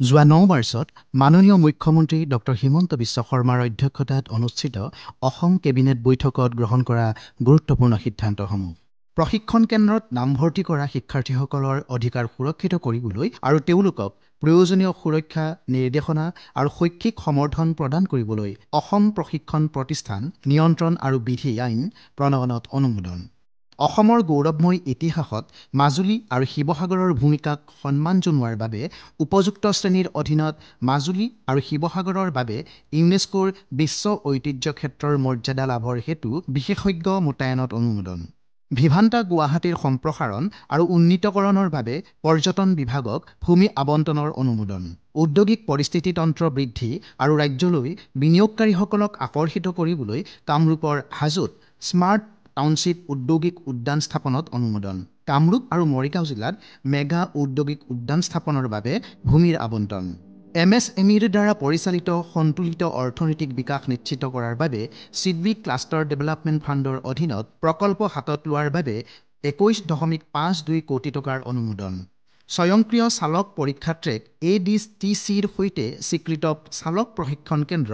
যোৱা ৯ মাৰ্চত মাননীয় মুখ্যমন্ত্ৰী ডক্টৰ হিমন্ত বিশ্ব শৰ্মাৰ অধ্যক্ষতাত অনুষ্ঠিত অসম কেবিনেট বৈঠকত গ্ৰহণ কৰা গুৰুত্বপূৰ্ণ সিদ্ধান্তসমূহ প্ৰশিক্ষণ কেন্দ্ৰত নামভৰ্তি কৰা শিক্ষাৰ্থীসকলৰ অধিকাৰ সুৰক্ষিত কৰিবলৈ আৰু তেওঁলোকক প্ৰয়োজনীয় সুৰক্ষা নিৰ্দেশনা আৰু শৈক্ষিক সমৰ্থন প্ৰদান কৰিবলৈ অসম প্ৰশিক্ষণ প্ৰতিষ্ঠান নিয়ন্ত্ৰণ আৰু বিধি আইন প্ৰণয়নত অনুমোদন অসমৰ গৌৰৱময় ইতিহাসত মাজুলী আৰু শিৱসাগৰৰ ভূমিকাক সন্মান জনোৱাৰ বাবে উপযুক্ত শ্ৰেণীৰ অধীনত মাজুলী আৰু শিৱসাগৰৰ বাবে ইউনেস্কোৰ বিশ্ব ঐতিহ্য ক্ষেত্ৰৰ মৰ্যাদা লাভৰ হেতু বিশেষজ্ঞ মোতায়েনত অনুমোদন ভিভান্তা গুৱাহাটীৰ সম্প্ৰসাৰণ আৰু উন্নীতকৰণৰ বাবে পৰ্যটন বিভাগক ভূমি আবণ্টনৰ অনুমোদন ঔদ্যোগিক পৰিস্থিতিতন্ত্ৰ বৃদ্ধি আৰু ৰাজ্যলৈ বিনিয়োগকাৰীসকলক আকৰ্ষিত কৰিবলৈ কামৰূপৰ হাজোত স্মাৰ্ট টাউনশ্বিপ ঔদ্যোগিক উদ্যান স্থাপনত অনুমোদন কামৰূপ আৰু মৰিগাঁও জিলাত মেগা ঔদ্যোগিক উদ্যান স্থাপনৰ বাবে ভূমিৰ আবণ্টন MSMEৰ দ্বাৰা পৰিচালিত সন্তুলিত অৰ্থনৈতিক বিকাশ নিশ্চিত কৰাৰ বাবে চিডবি ক্লাষ্টাৰ ডেভেলপমেণ্ট ফাণ্ডৰ অধীনত প্ৰকল্প হাতত লোৱাৰ বাবে 21.52 কোটি টকাৰ অনুমোদন স্বয়ংক্ৰিয় চালক পৰীক্ষা ট্ৰেক ADTCৰ সৈতে স্বীকৃত চালক প্ৰশিক্ষণ কেন্দ্ৰ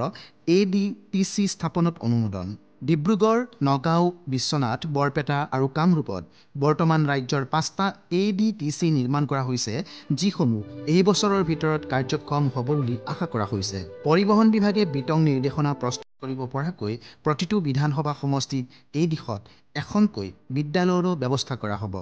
ADTC স্থাপনত অনুমোদন ডিব্ৰুগড় নগাঁও বিশ্বনাথ বৰপেটা আৰু কামৰূপত বৰ্তমান ৰাজ্যৰ 5টা ADTC নিৰ্মাণ কৰা হৈছে যিসমূহ এই বছৰৰ ভিতৰত কাৰ্যক্ষম হ'ব বুলি আশা কৰা হৈছে পৰিবহণ বিভাগে বিতং নিৰ্দেশনা প্ৰস্তুত কৰিব পৰাকৈ প্ৰতিটো বিধানসভা সমষ্টিত এই দিশত এখনকৈ বিদ্যালয়ৰো ব্যৱস্থা কৰা হ'ব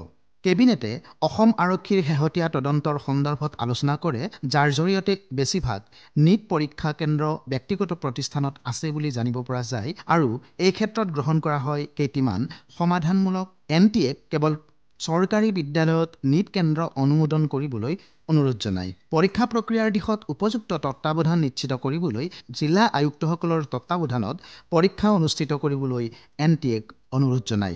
কেবিনেটে অসম আৰক্ষীৰ শেহতীয়া তদন্তৰ সন্দৰ্ভত আলোচনা কৰে যাৰ জৰিয়তে বেছিভাগ নিট পৰীক্ষা কেন্দ্ৰ ব্যক্তিগত প্ৰতিষ্ঠানত আছে বুলি জানিব পৰা যায় আৰু এই ক্ষেত্ৰত গ্ৰহণ কৰা হয় কেইটিমান সমাধানমূলক NTAক কেৱল চৰকাৰী বিদ্যালয়ত নিট কেন্দ্ৰ অনুমোদন কৰিবলৈ অনুৰোধ জনায় পৰীক্ষা প্ৰক্ৰিয়াৰ দিশত উপযুক্ত তত্ত্বাৱধান নিশ্চিত কৰিবলৈ জিলা আয়ুক্তসকলৰ তত্ত্বাৱধানত পৰীক্ষা অনুষ্ঠিত কৰিবলৈ NTAক অনুৰোধ জনায়